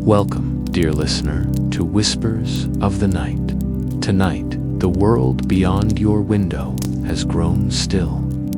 Welcome, dear listener, to Whispers of the Night. Tonight, the world beyond your window has grown still,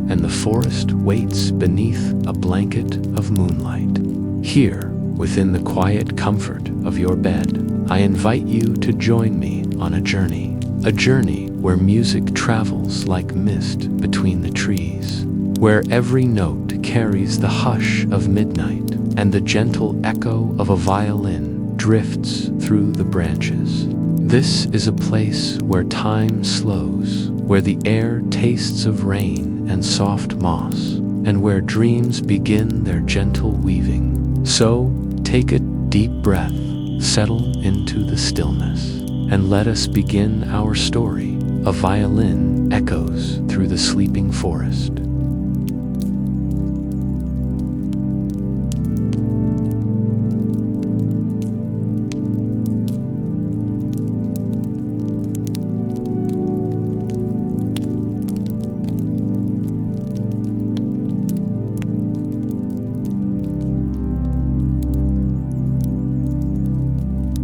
and the forest waits beneath a blanket of moonlight. Here, within the quiet comfort of your bed, I invite you to join me on a journey where music travels like mist between the trees, where every note carries the hush of midnight, and the gentle echo of a violin drifts through the branches. This is a place where time slows, where the air tastes of rain and soft moss, and where dreams begin their gentle weaving. So, take a deep breath, settle into the stillness, and let us begin our story. A violin echoes through the sleeping forest.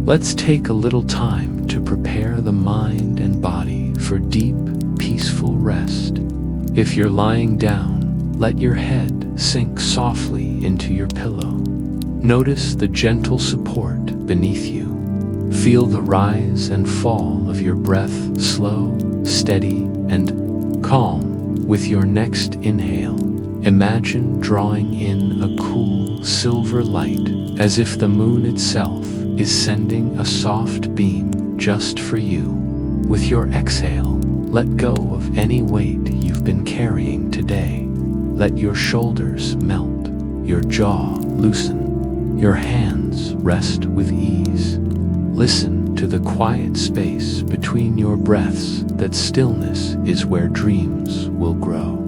Let's take a little time to prepare the mind and body for deep, peaceful rest. If you're lying down, let your head sink softly into your pillow. Notice the gentle support beneath you. Feel the rise and fall of your breath, slow, steady, and calm. With your next inhale, imagine drawing in a cool silver light, as if the moon itself is sending a soft beam just for you. With your exhale, let go of any weight you've been carrying today. Let your shoulders melt, your jaw loosen, your hands rest with ease. Listen to the quiet space between your breaths. That stillness is where dreams will grow.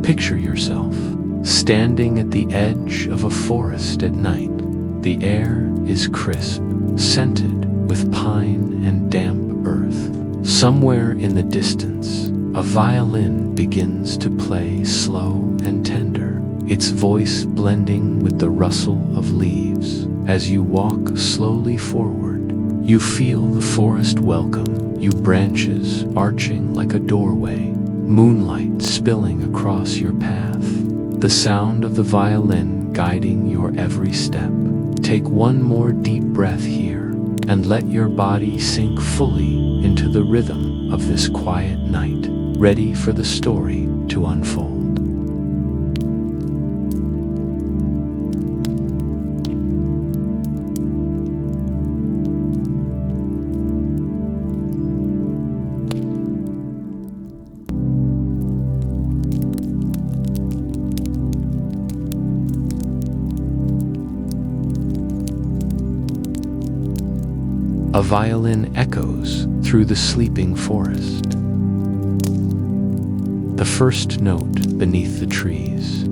Picture yourself standing at the edge of a forest at night. The air is crisp, scented with pine and damp earth. Somewhere in the distance, a violin begins to play slow and tender, its voice blending with the rustle of leaves. As you walk slowly forward, you feel the forest welcome you, branches arching like a doorway, moonlight spilling across your path, the sound of the violin guiding your every step. Take one more deep breath here, and let your body sink fully into the rhythm of this quiet night, ready for the story to unfold. A violin echoes through the sleeping forest. The first note beneath the trees.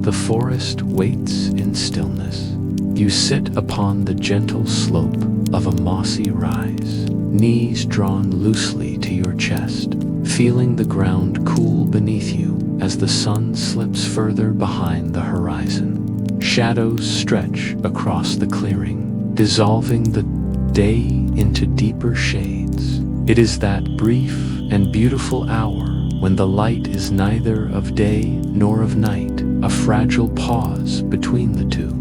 The forest waits in stillness. You sit upon the gentle slope of a mossy rise, knees drawn loosely to your chest, feeling the ground cool beneath you as the sun slips further behind the horizon. Shadows stretch across the clearing, dissolving the day into deeper shades. It is that brief and beautiful hour when the light is neither of day nor of night, a fragile pause between the two,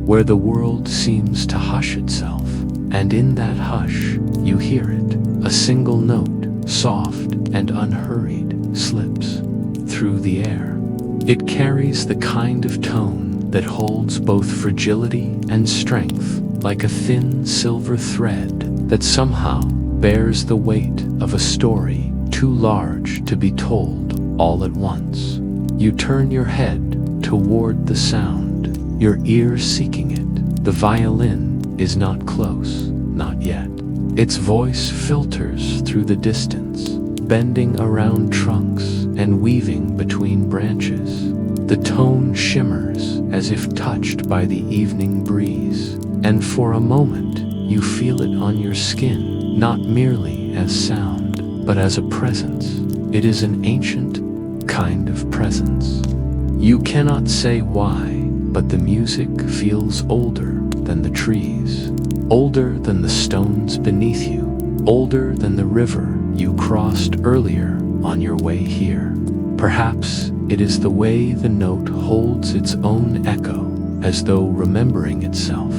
where the world seems to hush itself, and in that hush you hear it. A single note, soft and unhurried, slips through the air. It carries the kind of tone that holds both fragility and strength, like a thin silver thread that somehow bears the weight of a story too large to be told all at once. You turn your head toward the sound, your ear seeking it. The violin is not close, not yet. Its voice filters through the distance, bending around trunks and weaving between branches. The tone shimmers as if touched by the evening breeze, and for a moment you feel it on your skin, not merely as sound, but as a presence. It is an ancient, kind of presence. You cannot say why, but the music feels older than the trees, older than the stones beneath you, older than the river you crossed earlier on your way here. Perhaps it is the way the note holds its own echo, as though remembering itself,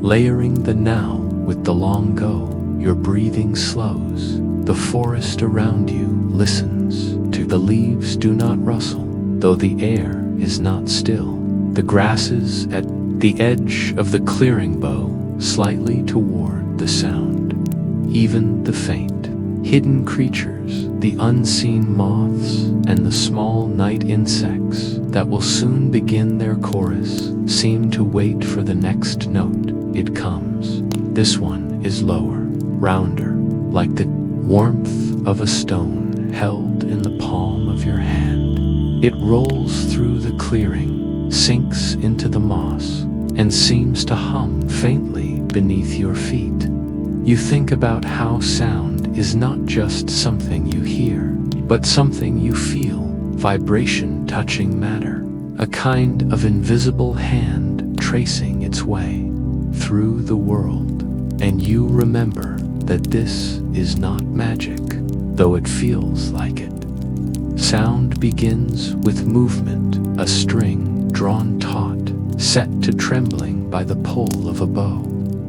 layering the now with the long go. Your breathing slows, the forest around you listens, to the leaves do not rustle, though the air is not still. The grasses at the edge of the clearing bow slightly toward the sound. Even the faint, hidden creatures, the unseen moths and the small night insects that will soon begin their chorus, seem to wait for the next note. It comes. This one is lower, rounder, like the warmth of a stone held in the palm of your hand. It rolls through the clearing, sinks into the moss, and seems to hum faintly beneath your feet. You think about how sound is not just something you hear, but something you feel, vibration touching matter, a kind of invisible hand tracing its way through the world. And you remember that this is not magic, though it feels like it. Sound begins with movement, a string drawn taut, set to trembling by the pull of a bow.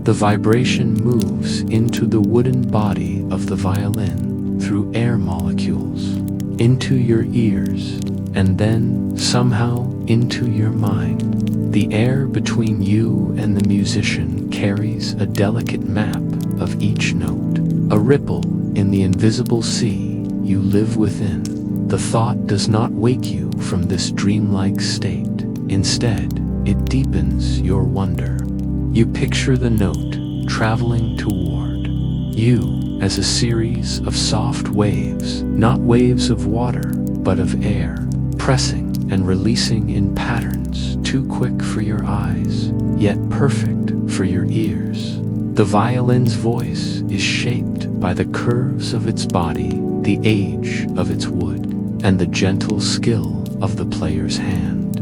The vibration moves into the wooden body of the violin, through air molecules, into your ears, and then, somehow, into your mind. The air between you and the musician carries a delicate map of each note, a ripple in the invisible sea you live within. The thought does not wake you from this dreamlike state. Instead, it deepens your wonder. You picture the note traveling toward you as a series of soft waves, not waves of water, but of air, pressing and releasing in patterns too quick for your eyes, yet perfect for your ears. The violin's voice is shaped by the curves of its body, the age of its wood, and the gentle skill of the player's hand.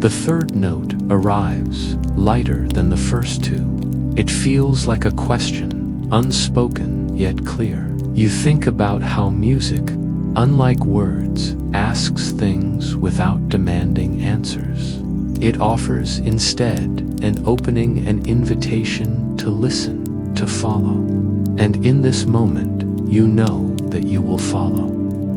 The third note arrives, lighter than the first two. It feels like a question, unspoken yet clear. You think about how music, unlike words, asks things without demanding answers. It offers instead an opening, an invitation to listen, to follow. And in this moment, you know that you will follow.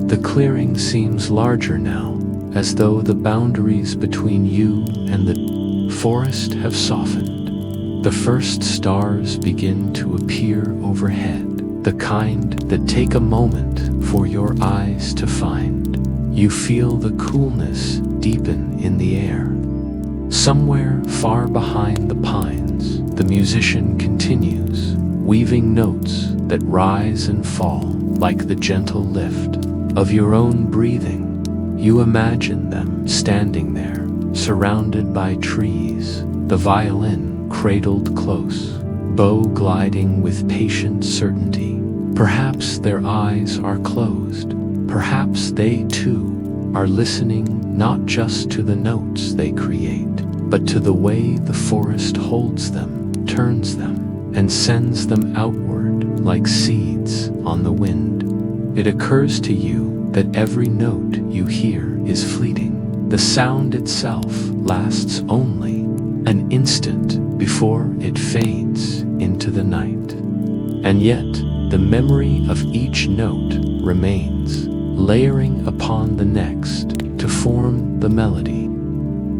The clearing seems larger now, as though the boundaries between you and the forest have softened. The first stars begin to appear overhead, the kind that take a moment for your eyes to find. You feel the coolness deepen in the air. Somewhere far behind the pines, the musician continues, weaving notes that rise and fall like the gentle lift of your own breathing. You imagine them standing there, surrounded by trees, the violin cradled close, bow gliding with patient certainty. Perhaps their eyes are closed. Perhaps they, too, are listening not just to the notes they create, but to the way the forest holds them, turns them, and sends them outward like seeds on the wind. It occurs to you that every note you hear is fleeting. The sound itself lasts only an instant before it fades into the night. And yet, the memory of each note remains, layering upon the next to form the melody.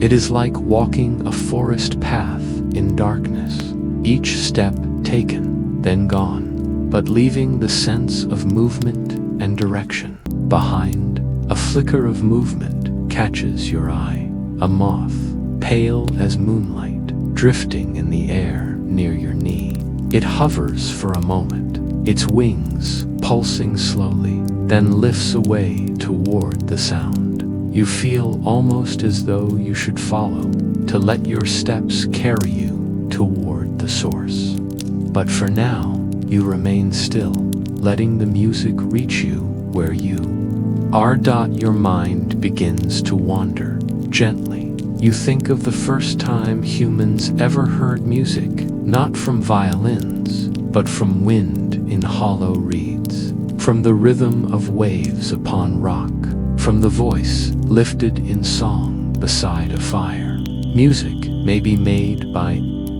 It is like walking a forest path in darkness, each step taken, then gone, but leaving the sense of movement and direction behind. A flicker of movement catches your eye, a moth, pale as moonlight, drifting in the air near your knee. It hovers for a moment, its wings pulsing slowly, then lifts away toward the sound. You feel almost as though you should follow, to let your steps carry you toward the source. But for now, you remain still, letting the music reach you where you Your mind begins to wander gently. You think of the first time humans ever heard music, not from violins, but from wind in hollow reeds, from the rhythm of waves upon rock, from the voice lifted in song beside a fire. Music may be made by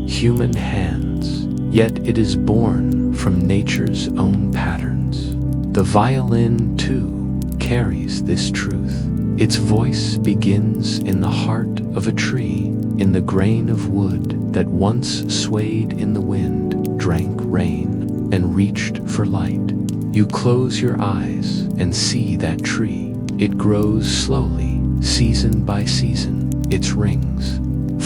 human hands, yet it is born from nature's own patterns. The violin, too, carries this truth. Its voice begins in the heart of a tree, in the grain of wood that once swayed in the wind, drank rain, and reached for light. You close your eyes and see that tree. It grows slowly, season by season, its rings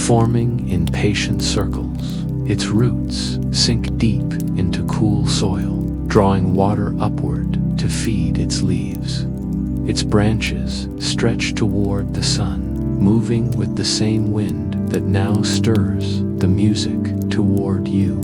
forming in patient circles. Its roots sink deep into cool soil, drawing water upward to feed its leaves. Its branches stretch toward the sun, moving with the same wind that now stirs the music toward you.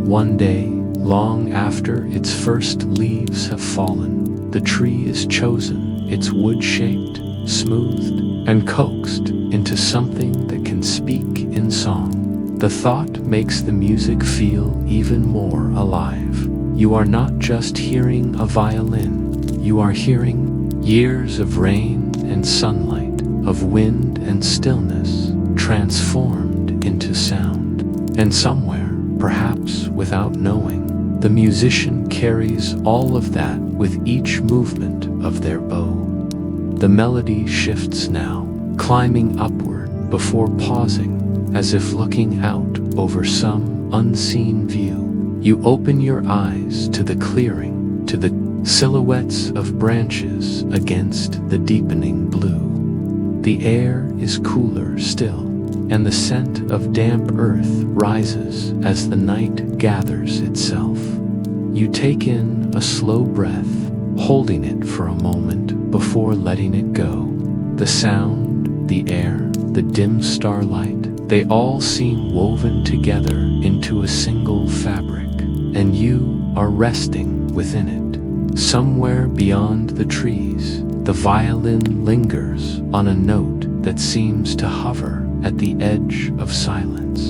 One day, long after its first leaves have fallen, the tree is chosen, its wood shaped, smoothed, and coaxed into something that can speak in song. The thought makes the music feel even more alive. You are not just hearing a violin, you are hearing years of rain and sunlight, of wind and stillness, transformed into sound. And somewhere, perhaps without knowing, the musician carries all of that with each movement of their bow. The melody shifts now, climbing upward before pausing, as if looking out over some unseen view. You open your eyes to the clearing, to the silhouettes of branches against the deepening blue. The air is cooler still, and the scent of damp earth rises as the night gathers itself. You take in a slow breath, holding it for a moment before letting it go. The sound, the air, the dim starlight, they all seem woven together into a single fabric, and you are resting within it. Somewhere beyond the trees, the violin lingers on a note that seems to hover at the edge of silence.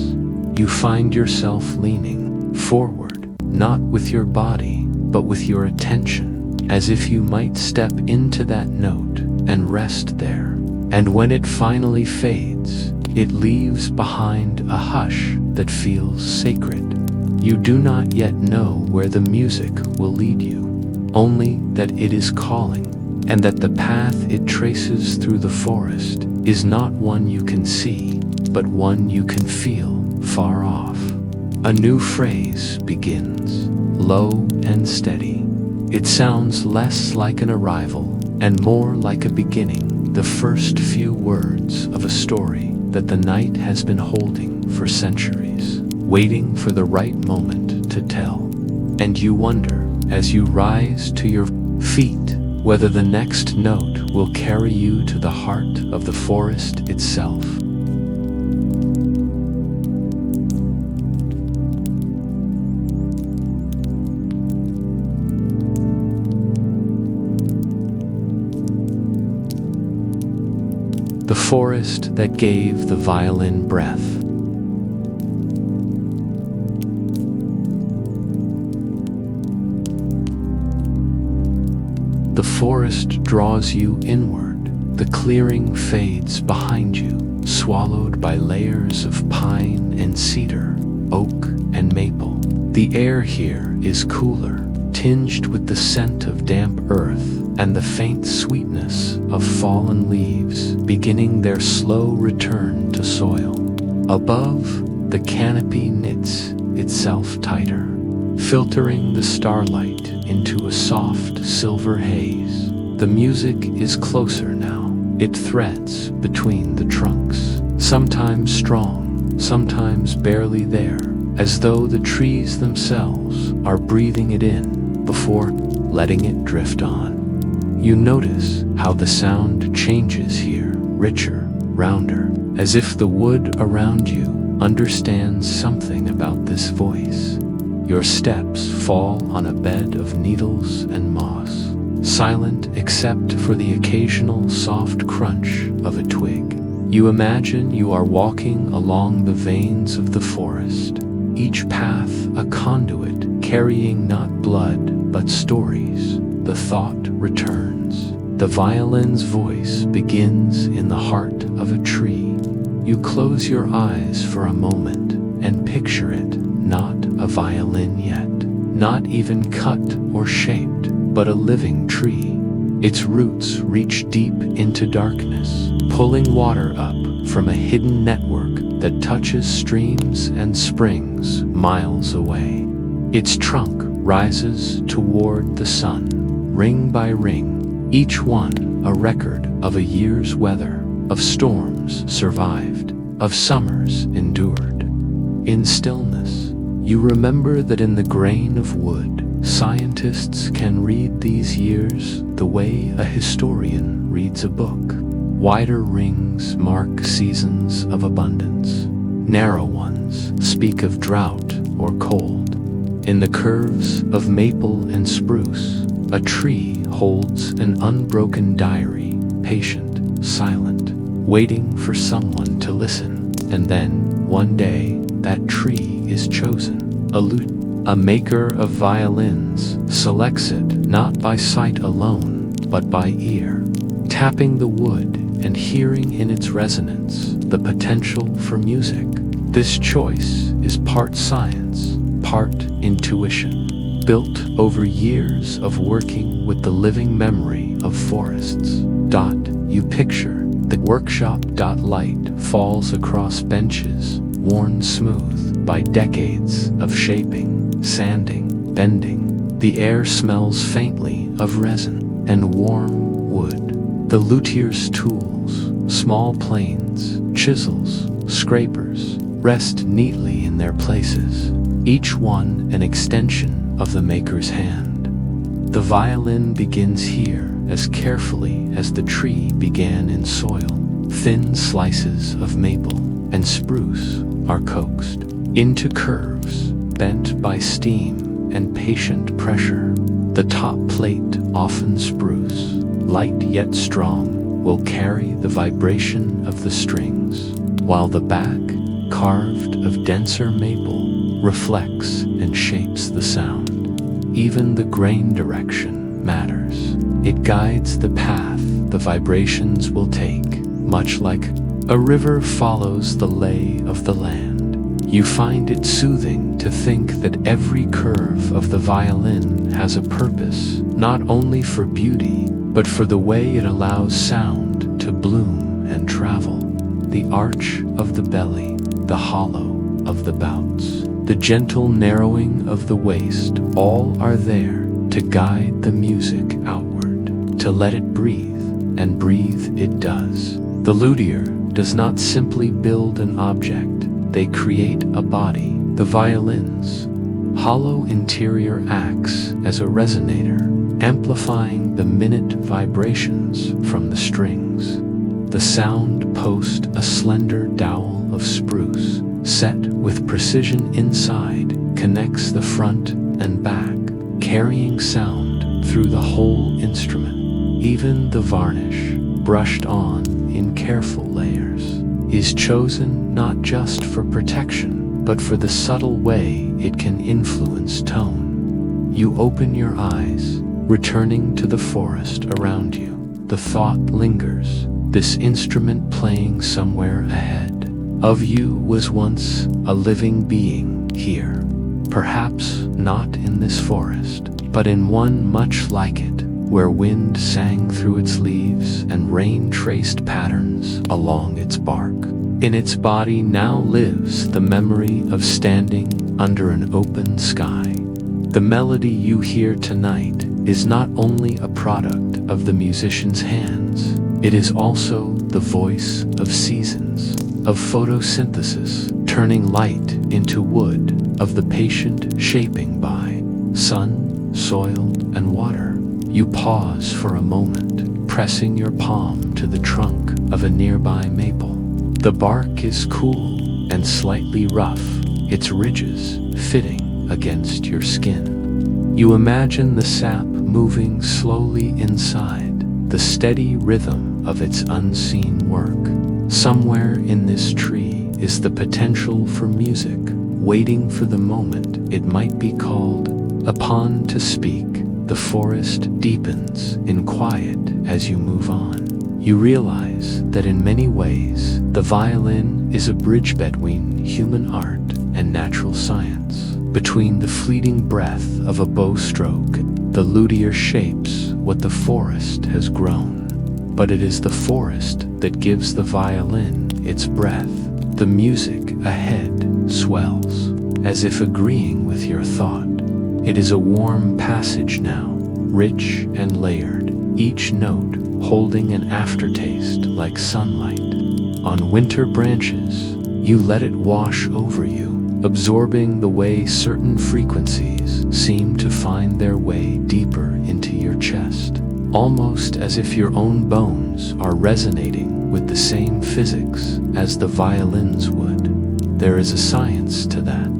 You find yourself leaning forward, not with your body, but with your attention, as if you might step into that note and rest there. And when it finally fades, it leaves behind a hush that feels sacred. You do not yet know where the music will lead you, only that it is calling, and that the path it traces through the forest is not one you can see, but one you can feel far off. A new phrase begins, low and steady. It sounds less like an arrival and more like a beginning, the first few words of a story that the night has been holding for centuries, waiting for the right moment to tell. And you wonder, as you rise to your feet, whether the next note will carry you to the heart of the forest itself. The forest that gave the violin breath. The forest draws you inward. The clearing fades behind you, swallowed by layers of pine and cedar, oak and maple. The air here is cooler, tinged with the scent of damp earth and the faint sweetness of fallen leaves beginning their slow return to soil. Above, the canopy knits itself tighter, filtering the starlight into a soft silver haze. The music is closer now. It threads between the trunks, sometimes strong, sometimes barely there, as though the trees themselves are breathing it in before letting it drift on. You notice how the sound changes here, richer, rounder, as if the wood around you understands something about this voice. Your steps fall on a bed of needles and moss. silent except for the occasional soft crunch of a twig. You imagine you are walking along the veins of the forest, each path a conduit carrying not blood but stories. The thought returns. The violin's voice begins in the heart of a tree. You close your eyes for a moment and picture it, not a violin yet, not even cut or shaped, but a living tree. Its roots reach deep into darkness, pulling water up from a hidden network that touches streams and springs miles away. Its trunk rises toward the sun, ring by ring, each one a record of a year's weather, of storms survived, of summers endured. In stillness, you remember that in the grain of wood, scientists can read these years the way a historian reads a book. Wider rings mark seasons of abundance. Narrow ones speak of drought or cold. In the curves of maple and spruce, a tree holds an unbroken diary, patient, silent, waiting for someone to listen. And then, one day, that tree is chosen. A maker of violins selects it not by sight alone, but by ear, tapping the wood and hearing in its resonance the potential for music. This choice is part science, part intuition, built over years of working with the living memory of forests. You picture the workshop. Light falls across benches, worn smooth by decades of shaping, sanding, bending. The air smells faintly of resin and warm wood. The luthier's tools, small planes, chisels, scrapers, rest neatly in their places, each one an extension of the maker's hand. The violin begins here as carefully as the tree began in soil. Thin slices of maple and spruce are coaxed into curves, bent by steam and patient pressure. The top plate, often spruce, light yet strong, will carry the vibration of the strings, while the back, carved of denser maple, reflects and shapes the sound. Even the grain direction matters. It guides the path the vibrations will take, much like a river follows the lay of the land. You find it soothing to think that every curve of the violin has a purpose, not only for beauty, but for the way it allows sound to bloom and travel. The arch of the belly, the hollow of the bouts, the gentle narrowing of the waist, all are there to guide the music outward, to let it breathe, and breathe it does. The luthier does not simply build an object, they create a body. The violin's hollow interior acts as a resonator, amplifying the minute vibrations from the strings. The sound post, a slender dowel of spruce, set with precision inside, connects the front and back, carrying sound through the whole instrument. Even the varnish, brushed on in careful layers, is chosen not just for protection, but for the subtle way it can influence tone. You open your eyes, returning to the forest around you. The thought lingers, this instrument playing somewhere ahead of you was once a living being here. Perhaps not in this forest, but in one much like it, where wind sang through its leaves and rain traced patterns along its bark. In its body now lives the memory of standing under an open sky. The melody you hear tonight is not only a product of the musician's hands, it is also the voice of seasons, of photosynthesis, turning light into wood, of the patient shaping by sun, soil, and water. You pause for a moment, pressing your palm to the trunk of a nearby maple. The bark is cool and slightly rough, its ridges fitting against your skin. You imagine the sap moving slowly inside, the steady rhythm of its unseen work. Somewhere in this tree is the potential for music, waiting for the moment it might be called upon to speak. The forest deepens in quiet as you move on. You realize that in many ways, the violin is a bridge between human art and natural science. Between the fleeting breath of a bow stroke, the luthier shapes what the forest has grown. But it is the forest that gives the violin its breath. The music ahead swells, as if agreeing with your thought. It is a warm passage now, rich and layered, each note holding an aftertaste like sunlight. On winter branches, you let it wash over you, absorbing the way certain frequencies seem to find their way deeper into your chest, almost as if your own bones are resonating with the same physics as the violins would. There is a science to that.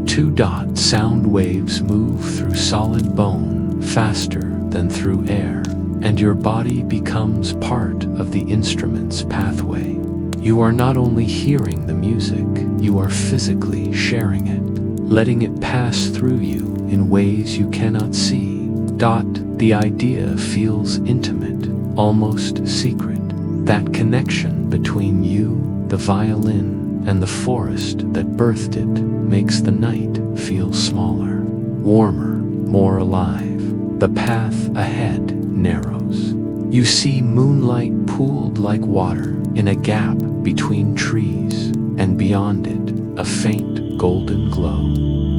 2-dot sound waves move through solid bone faster than through air, and your body becomes part of the instrument's pathway. You are not only hearing the music, you are physically sharing it, letting it pass through you in ways you cannot see. The idea feels intimate, almost secret. That connection between you, the violin, and the forest that birthed it makes the night feel smaller, warmer, more alive. The path ahead narrows. You see moonlight pooled like water in a gap between trees, and beyond it, a faint golden glow.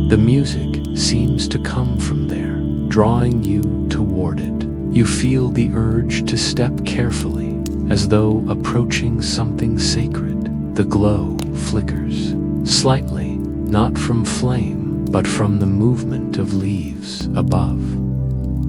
The music seems to come from there, drawing you toward it. You feel the urge to step carefully, as though approaching something sacred. The glow flickers, slightly, not from flame, but from the movement of leaves above.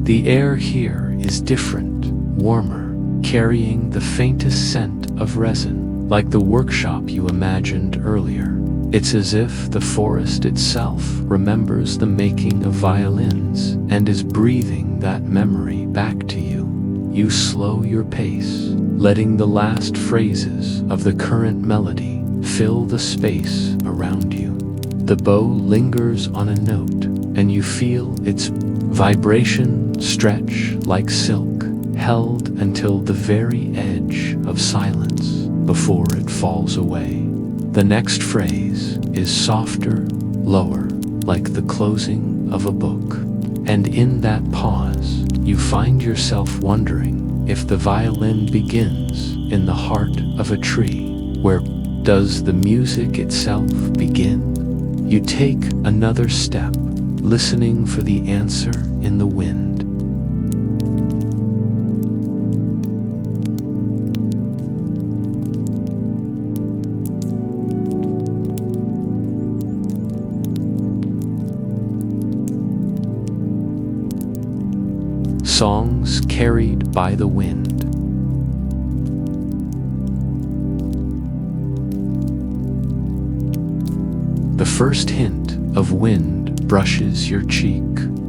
The air here is different, warmer, carrying the faintest scent of resin, like the workshop you imagined earlier. It's as if the forest itself remembers the making of violins and is breathing that memory back to you. You slow your pace, letting the last phrases of the current melody fill the space around you. The bow lingers on a note, and you feel its vibration stretch like silk, held until the very edge of silence before it falls away. The next phrase is softer, lower, like the closing of a book. And in that pause, you find yourself wondering if the violin begins in the heart of a tree. Where does the music itself begin? You take another step, listening for the answer in the wind. Songs carried by the wind. The first hint of wind brushes your cheek,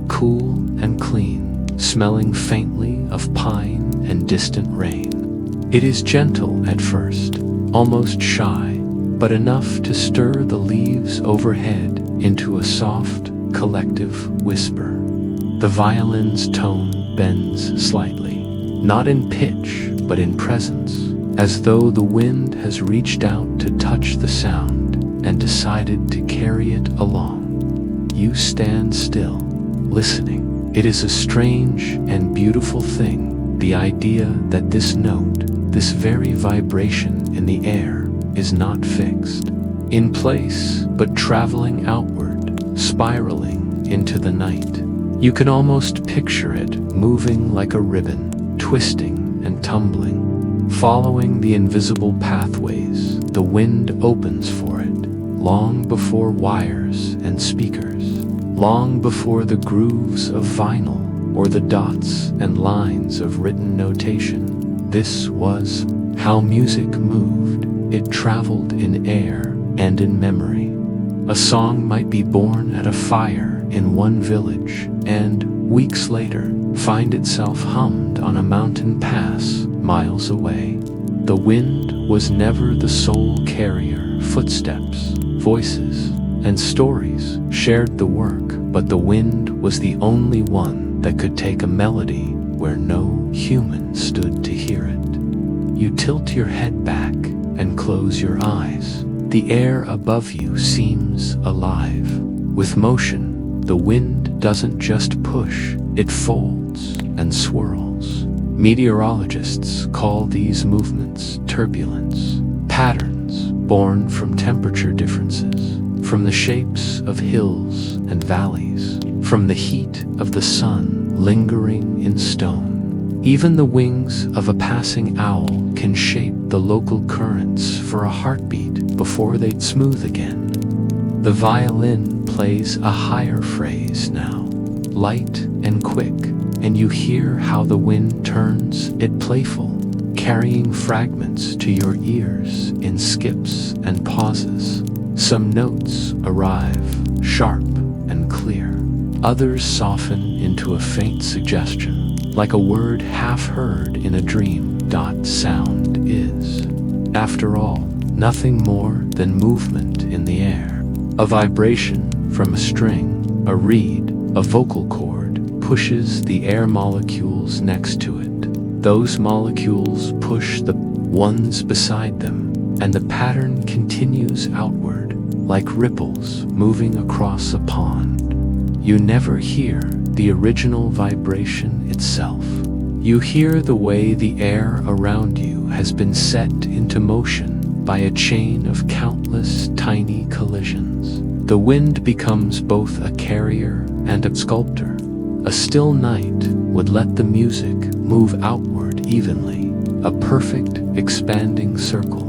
cool and clean, smelling faintly of pine and distant rain. It is gentle at first, almost shy, but enough to stir the leaves overhead into a soft, collective whisper. The violin's tone bends slightly, not in pitch, but in presence, as though the wind has reached out to touch the sound and decided to carry it along. You stand still, listening. It is a strange and beautiful thing, the idea that this note, this very vibration in the air, is not fixed, in place, but traveling outward, spiraling into the night. You can almost picture it moving like a ribbon, twisting and tumbling. Following the invisible pathways, the wind opens for it, long before wires and speakers, long before the grooves of vinyl or the dots and lines of written notation. This was how music moved. It traveled in air and in memory. A song might be born at a fire in one village and, weeks later, find itself hummed on a mountain pass miles away. The wind was never the sole carrier. Footsteps, voices, and stories shared the work, but the wind was the only one that could take a melody where no human stood to hear it. You tilt your head back and close your eyes. The air above you seems alive. With motion, the wind doesn't just push, it folds and swirls. Meteorologists call these movements turbulence, patterns born from temperature differences, from the shapes of hills and valleys, from the heat of the sun lingering in stone. Even the wings of a passing owl can shape the local currents for a heartbeat before they'd smooth again. The violin plays a higher phrase now, light and quick, and you hear how the wind turns it playful, carrying fragments to your ears in skips and pauses. Some notes arrive, sharp and clear. Others soften into a faint suggestion, like a word half heard in a dream. Sound is, after all, nothing more than movement in the air. A vibration from a string, a reed, a vocal cord pushes the air molecules next to it. Those molecules push the ones beside them, and the pattern continues outward, like ripples moving across a pond. You never hear the original vibration itself. You hear the way the air around you has been set into motion by a chain of countless tiny collisions. The wind becomes both a carrier and a sculptor. A still night would let the music move outward evenly, a perfect expanding circle.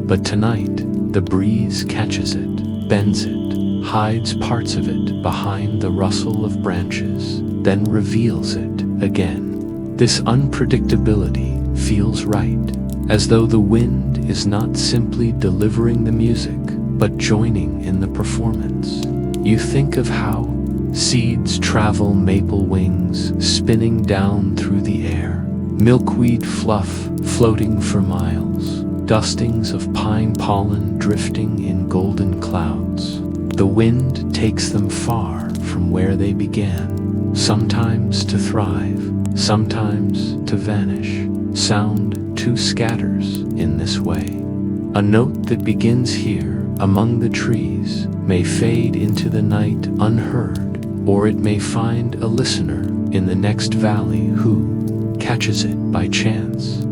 But tonight, the breeze catches it, bends it, hides parts of it behind the rustle of branches, then reveals it again. This unpredictability feels right, as though the wind is not simply delivering the music, but joining in the performance. You think of how seeds travel maple wings, spinning down through the air, milkweed fluff floating for miles, dustings of pine pollen drifting in golden clouds. The wind takes them far from where they began, sometimes to thrive, sometimes to vanish. Sound too scatters in this way. A note that begins here among the trees may fade into the night unheard, or it may find a listener in the next valley who catches it by chance.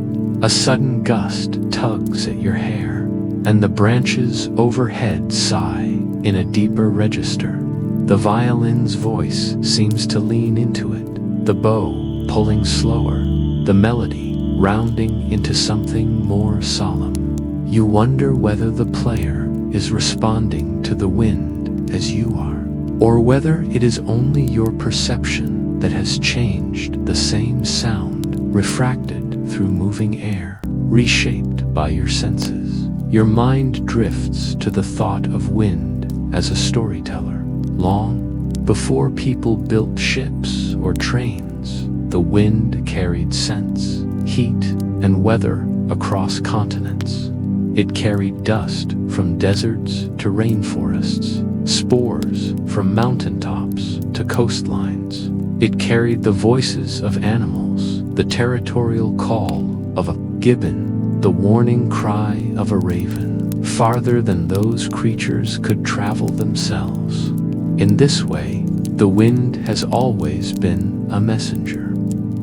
A sudden gust tugs at your hair, and the branches overhead sigh in a deeper register. The violin's voice seems to lean into it, the bow pulling slower, the melody rounding into something more solemn. You wonder whether the player is responding to the wind as you are, or whether it is only your perception that has changed. The same sound refracted through moving air, reshaped by your senses. Your mind drifts to the thought of wind as a storyteller. Long before people built ships or trains, the wind carried scents, heat, and weather across continents. It carried dust from deserts to rainforests, spores from mountaintops to coastlines. It carried the voices of animals, the territorial call of a gibbon, the warning cry of a raven, farther than those creatures could travel themselves. In this way, the wind has always been a messenger,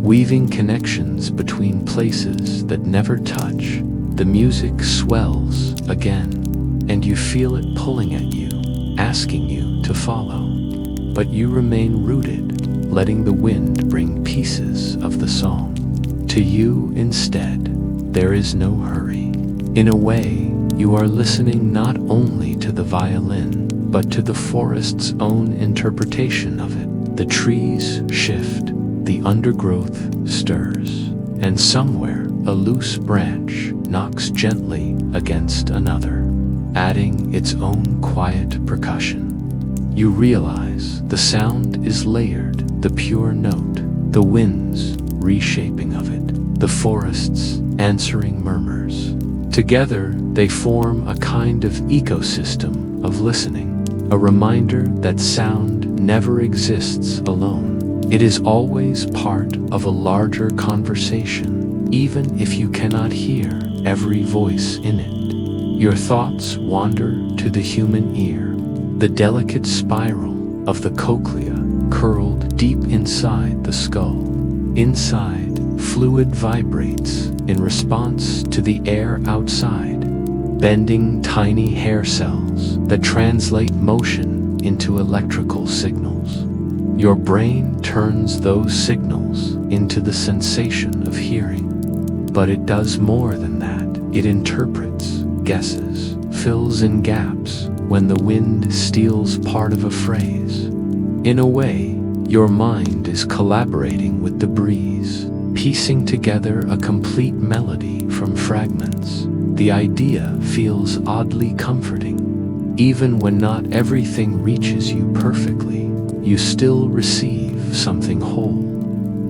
weaving connections between places that never touch. The music swells again, and you feel it pulling at you, asking you to follow. But you remain rooted, letting the wind bring pieces of the song to you instead. There is no hurry. In a way, you are listening not only to the violin, but to the forest's own interpretation of it. The trees shift, the undergrowth stirs, and somewhere a loose branch knocks gently against another, adding its own quiet percussion. You realize the sound is layered, the pure note, the wind's reshaping of it, the forest's answering murmurs. Together, they form a kind of ecosystem of listening, a reminder that sound never exists alone. It is always part of a larger conversation, even if you cannot hear every voice in it. Your thoughts wander to the human ear, the delicate spiral of the cochlea curled deep inside the skull. Inside, fluid vibrates in response to the air outside, bending tiny hair cells that translate motion into electrical signals. Your brain turns those signals into the sensation of hearing. But it does more than that. It interprets, guesses, fills in gaps when the wind steals part of a phrase. In a way, your mind is collaborating with the breeze, piecing together a complete melody from fragments. The idea feels oddly comforting. Even when not everything reaches you perfectly, you still receive something whole.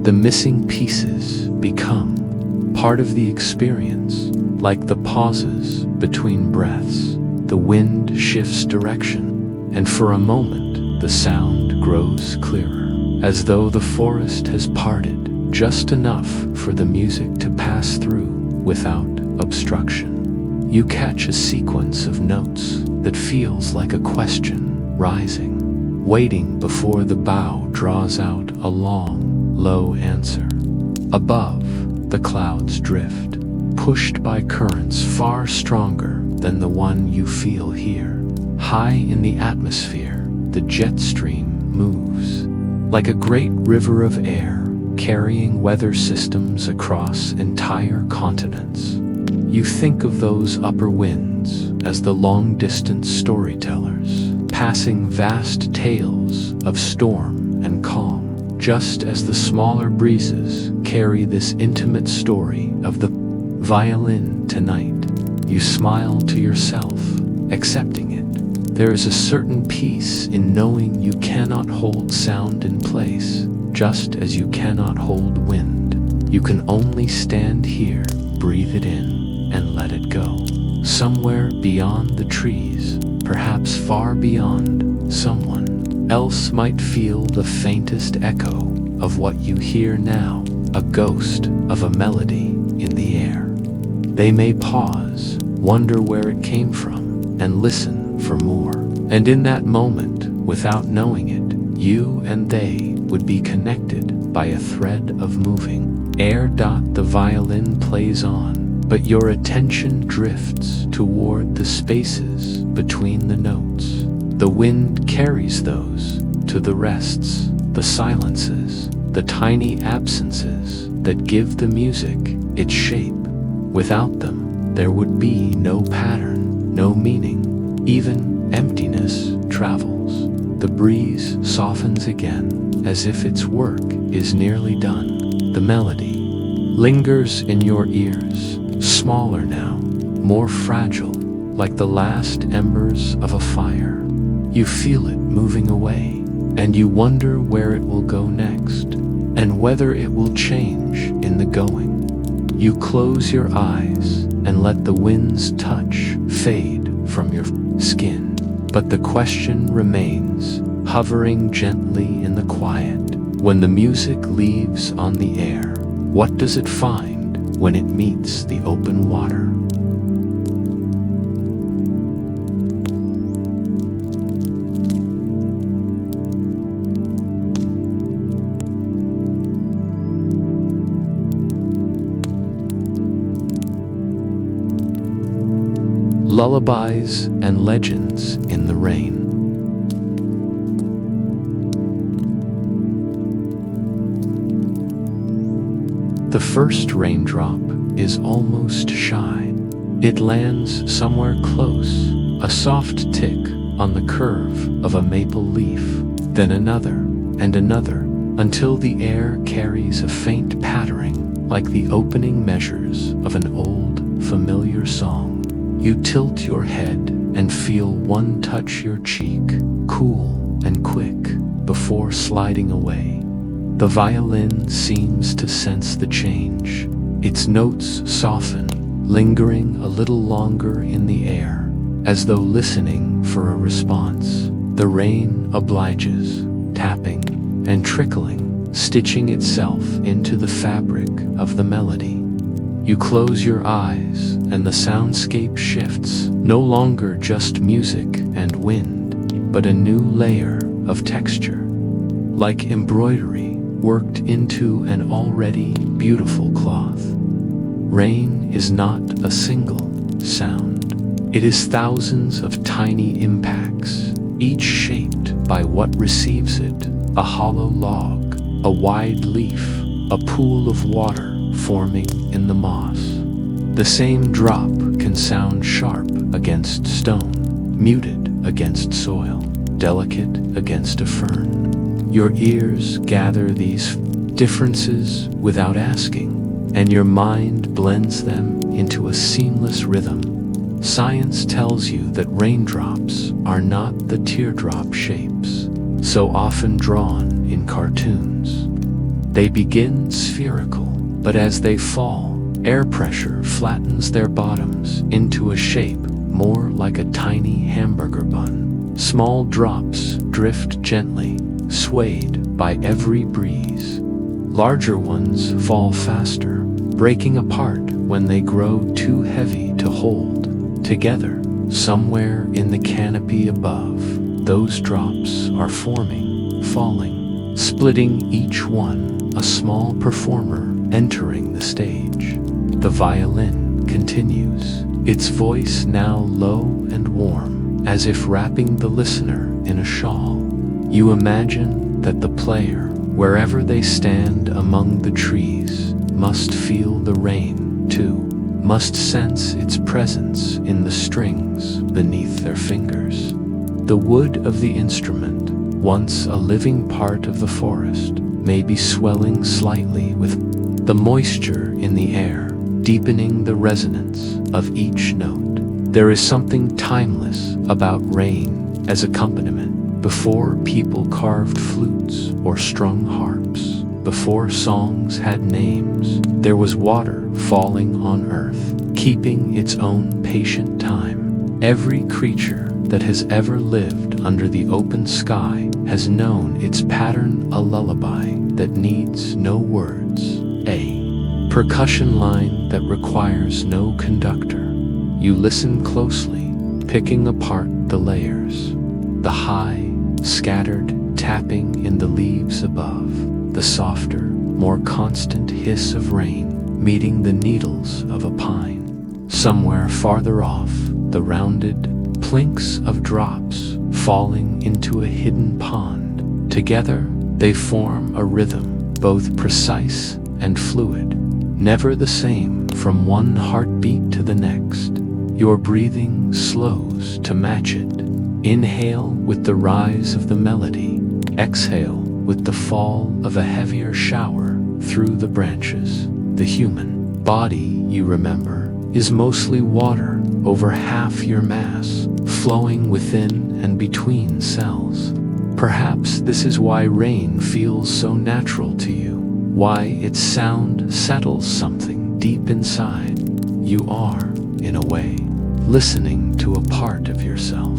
The missing pieces become part of the experience, like the pauses between breaths. The wind shifts direction, and for a moment, the sound grows clearer, as though the forest has parted just enough for the music to pass through without obstruction. You catch a sequence of notes that feels like a question rising, waiting before the bow draws out a long, low answer. Above, the clouds drift, pushed by currents far stronger than the one you feel here. High in the atmosphere, the jet stream moves, like a great river of air, carrying weather systems across entire continents. You think of those upper winds as the long-distance storytellers, passing vast tales of storm and calm, just as the smaller breezes carry this intimate story of the violin tonight. You smile to yourself, accepting it. There is a certain peace in knowing you cannot hold sound in place, just as you cannot hold wind. You can only stand here, breathe it in, and let it go. Somewhere beyond the trees, perhaps far beyond, someone else might feel the faintest echo of what you hear now, a ghost of a melody in the air. They may pause, wonder where it came from, and listen for more. And in that moment, without knowing it, you and they would be connected by a thread of moving air. The violin plays on, but your attention drifts toward the spaces between the notes. The wind carries those to the rests, the silences, the tiny absences that give the music its shape. Without them, there would be no pattern, no meaning. Even emptiness travels. The breeze softens again, as if its work is nearly done. The melody lingers in your ears, smaller now, more fragile, like the last embers of a fire. You feel it moving away, and you wonder where it will go next, and whether it will change in the going. You close your eyes and let the wind's touch fade from your skin. But the question remains, hovering gently in the quiet. When the music leaves on the air, what does it find when it meets the open water? Lullabies and legends in the rain. The first raindrop is almost shy. It lands somewhere close, a soft tick on the curve of a maple leaf, then another and another, until the air carries a faint pattering like the opening measures of an old, familiar song. You tilt your head and feel one touch your cheek, cool and quick, before sliding away. The violin seems to sense the change. Its notes soften, lingering a little longer in the air, as though listening for a response. The rain obliges, tapping and trickling, stitching itself into the fabric of the melody. You close your eyes and the soundscape shifts, no longer just music and wind, but a new layer of texture, like embroidery worked into an already beautiful cloth. Rain is not a single sound. It is thousands of tiny impacts, each shaped by what receives it: a hollow log, a wide leaf, a pool of water forming in the moss. The same drop can sound sharp against stone, muted against soil, delicate against a fern. Your ears gather these differences without asking, and your mind blends them into a seamless rhythm. Science tells you that raindrops are not the teardrop shapes so often drawn in cartoons. They begin spherical, but as they fall, air pressure flattens their bottoms into a shape more like a tiny hamburger bun. Small drops drift gently, swayed by every breeze. Larger ones fall faster, breaking apart when they grow too heavy to hold. Together, somewhere in the canopy above, those drops are forming, falling, splitting, each one a small performer entering the stage. The violin continues, its voice now low and warm, as if wrapping the listener in a shawl. You imagine that the player, wherever they stand among the trees, must feel the rain too, must sense its presence in the strings beneath their fingers. The wood of the instrument, once a living part of the forest, may be swelling slightly with the moisture in the air, deepening the resonance of each note. There is something timeless about rain as accompaniment. Before people carved flutes or strung harps, before songs had names, there was water falling on earth, keeping its own patient time. Every creature that has ever lived under the open sky has known its pattern, a lullaby that needs no words, a percussion line that requires no conductor. You listen closely, picking apart the layers, the high, scattered tapping in the leaves above, the softer, more constant hiss of rain meeting the needles of a pine. Somewhere farther off, the rounded plinks of drops falling into a hidden pond. Together, they form a rhythm, both precise and fluid, never the same from one heartbeat to the next. Your breathing slows to match it. Inhale with the rise of the melody, exhale with the fall of a heavier shower through the branches. The human body, you remember, is mostly water, over half your mass, flowing within and between cells. Perhaps this is why rain feels so natural to you, why its sound settles something deep inside. You are, in a way, listening to a part of yourself.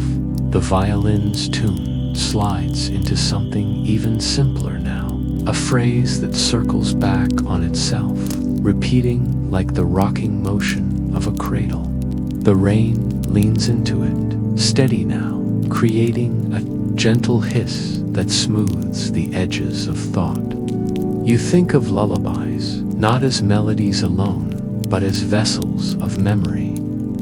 The violin's tune slides into something even simpler now, a phrase that circles back on itself, repeating like the rocking motion of a cradle. The rain leans into it, steady now, creating a gentle hiss that smooths the edges of thought. You think of lullabies not as melodies alone, but as vessels of memory.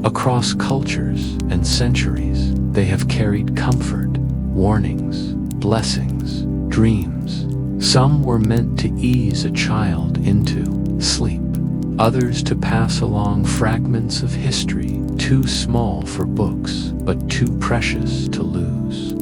Across cultures and centuries, they have carried comfort, warnings, blessings, dreams. Some were meant to ease a child into sleep, others to pass along fragments of history too small for books, but too precious to lose.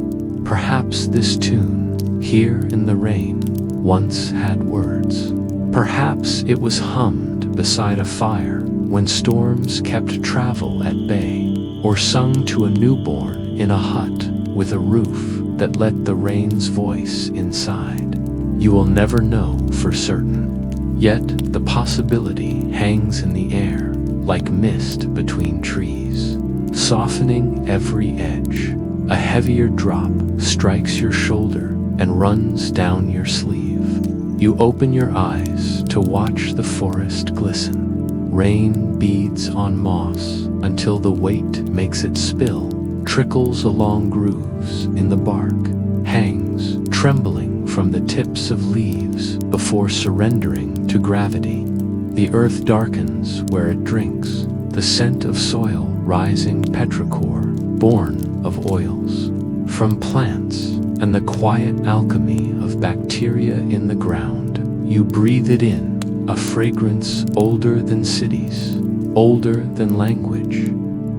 Perhaps this tune, Here in the Rain, once had words. Perhaps it was hummed beside a fire when storms kept travel at bay, or sung to a newborn in a hut with a roof that let the rain's voice inside. You will never know for certain. Yet the possibility hangs in the air like mist between trees, softening every edge. A heavier drop strikes your shoulder and runs down your sleeve. You open your eyes to watch the forest glisten. Rain beads on moss until the weight makes it spill, trickles along grooves in the bark, hangs trembling from the tips of leaves before surrendering to gravity. The earth darkens where it drinks, the scent of soil rising petrichor, born of oils from plants, and the quiet alchemy of bacteria in the ground. You breathe it in, a fragrance older than cities, older than language.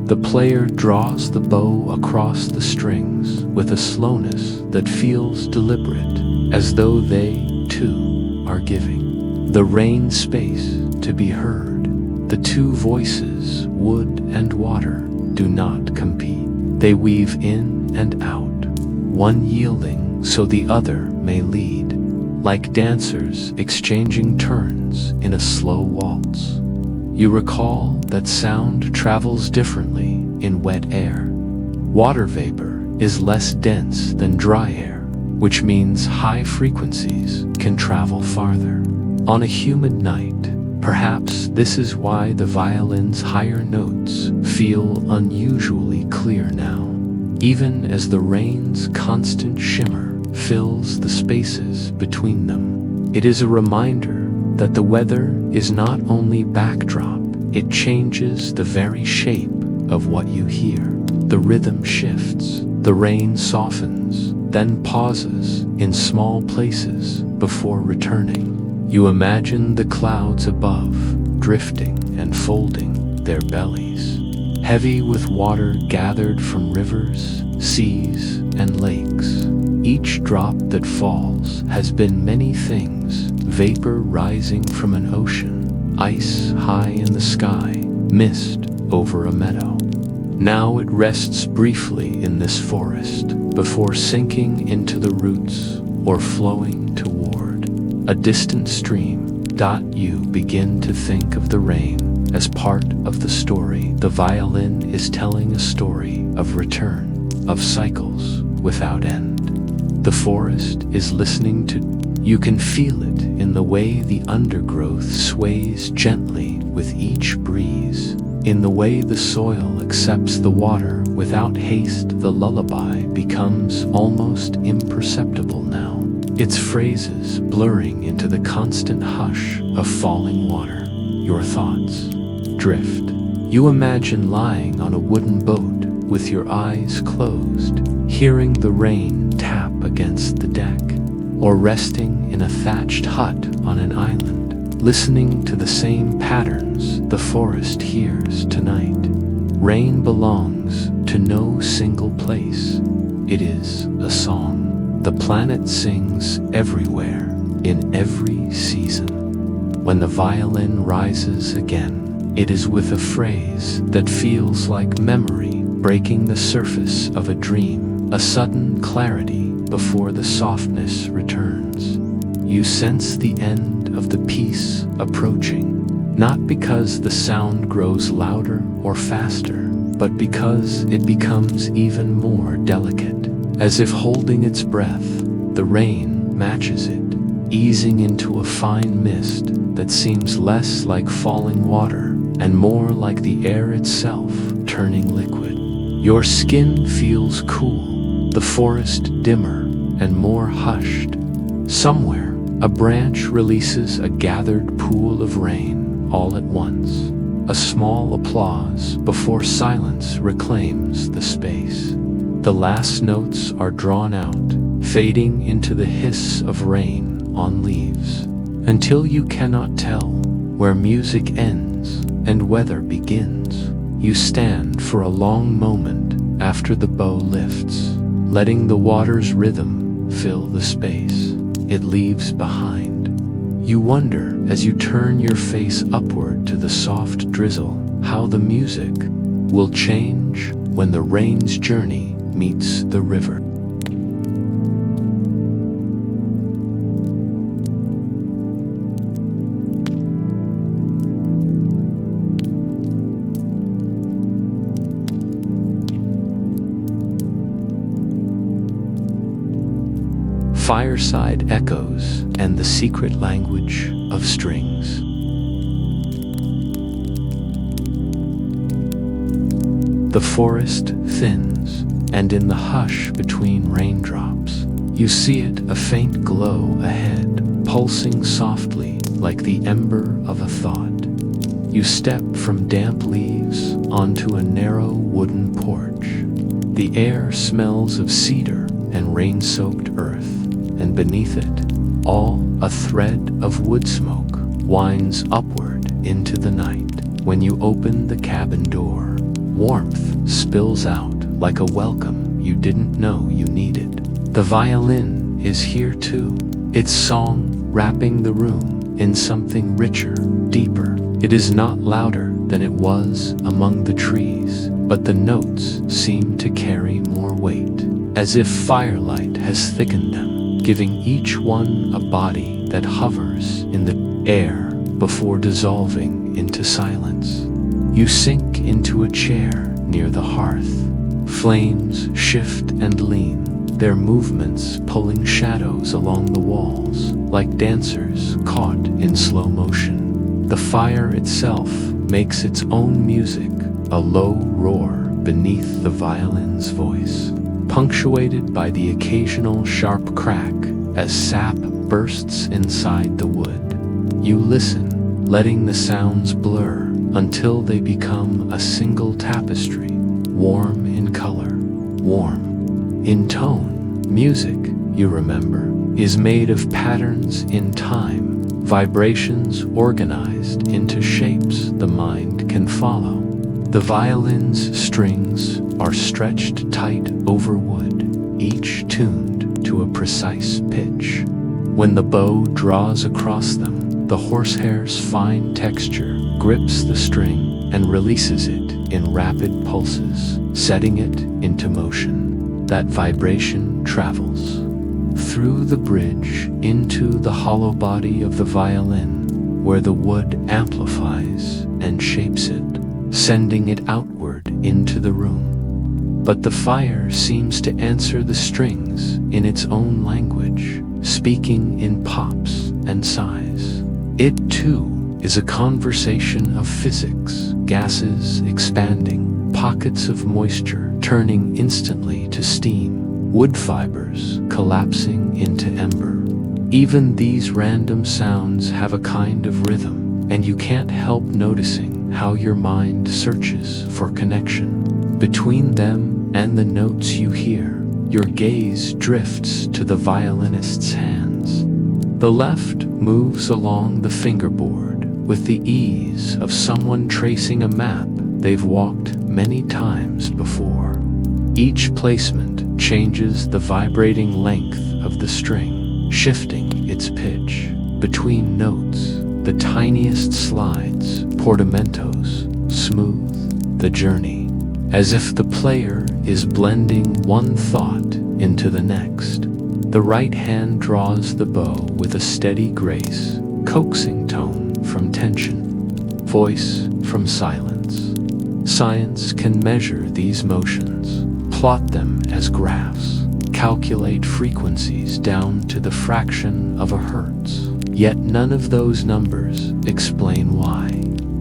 The player draws the bow across the strings with a slowness that feels deliberate, as though they, too, are giving the rain space to be heard. The two voices, wood and water, do not compete. They weave in and out, one yielding so the other may lead, like dancers exchanging turns in a slow waltz. You recall that sound travels differently in wet air. Water vapor is less dense than dry air, which means high frequencies can travel farther. On a humid night, perhaps this is why the violin's higher notes feel unusually clear now, even as the rain's constant shimmer fills the spaces between them. It is a reminder that the weather is not only backdrop, it changes the very shape of what you hear. The rhythm shifts, the rain softens, then pauses in small places before returning. You imagine the clouds above, drifting and folding their bellies, heavy with water gathered from rivers, seas, and lakes. Each drop that falls has been many things: vapor rising from an ocean, ice high in the sky, mist over a meadow. Now it rests briefly in this forest before sinking into the roots or flowing toward a distant stream. You begin to think of the rain as part of the story. The violin is telling a story of return, of cycles without end. The forest is listening to you. Can feel it in the way the undergrowth sways gently with each breeze, in the way the soil accepts the water without haste. The lullaby becomes almost imperceptible now, its phrases blurring into the constant hush of falling water. Your thoughts drift. You imagine lying on a wooden boat with your eyes closed, hearing the rain tap against the deck, or resting in a thatched hut on an island, listening to the same patterns the forest hears tonight. Rain belongs to no single place. It is a song. The planet sings everywhere, in every season. When the violin rises again, it is with a phrase that feels like memory breaking the surface of a dream, a sudden clarity before the softness returns. You sense the end of the piece approaching, not because the sound grows louder or faster, but because it becomes even more delicate. As if holding its breath, the rain matches it, easing into a fine mist that seems less like falling water and more like the air itself turning liquid. Your skin feels cool, the forest dimmer and more hushed. Somewhere, a branch releases a gathered pool of rain all at once, a small applause before silence reclaims the space. The last notes are drawn out, fading into the hiss of rain on leaves, until you cannot tell where music ends and weather begins. You stand for a long moment after the bow lifts, letting the water's rhythm fill the space it leaves behind. You wonder as you turn your face upward to the soft drizzle how the music will change when the rain's journey meets the river. fireside echoes, and the secret language of strings. The forest thins, and in the hush between raindrops, you see it, a faint glow ahead, pulsing softly like the ember of a thought. You step from damp leaves onto a narrow wooden porch. The air smells of cedar and rain-soaked earth, and beneath it, all a thread of wood smoke winds upward into the night. When you open the cabin door, warmth spills out like a welcome you didn't know you needed. The violin is here too, its song wrapping the room in something richer, deeper. It is not louder than it was among the trees, but the notes seem to carry more weight, as if firelight has thickened them, giving each one a body that hovers in the air before dissolving into silence. You sink into a chair near the hearth. Flames shift and lean, their movements pulling shadows along the walls, like dancers caught in slow motion. The fire itself makes its own music, a low roar beneath the violin's voice, punctuated by the occasional sharp crack as sap bursts inside the wood. You listen, letting the sounds blur until they become a single tapestry, warm in color, warm in tone. Music, you remember, is made of patterns in time, vibrations organized into shapes the mind can follow. The violin's strings are stretched tight over wood, each tuned to a precise pitch. When the bow draws across them, the horsehair's fine texture grips the string and releases it in rapid pulses, setting it into motion. That vibration travels through the bridge into the hollow body of the violin, where the wood amplifies and shapes it, sending it outward into the room. But the fire seems to answer the strings in its own language, speaking in pops and sighs. It too is a conversation of physics, gases expanding, pockets of moisture turning instantly to steam, wood fibers collapsing into ember. Even these random sounds have a kind of rhythm, and you can't help noticing how your mind searches for connection between them and the notes you hear. Your gaze drifts to the violinist's hands. The left moves along the fingerboard with the ease of someone tracing a map they've walked many times before. Each placement changes the vibrating length of the string, shifting its pitch. Between notes, the tiniest slides, portamentos, smooth the journey, as if the player is blending one thought into the next. The right hand draws the bow with a steady grace, coaxing tone from tension, voice from silence. Science can measure these motions, plot them as graphs, calculate frequencies down to the fraction of a hertz. Yet none of those numbers explain why.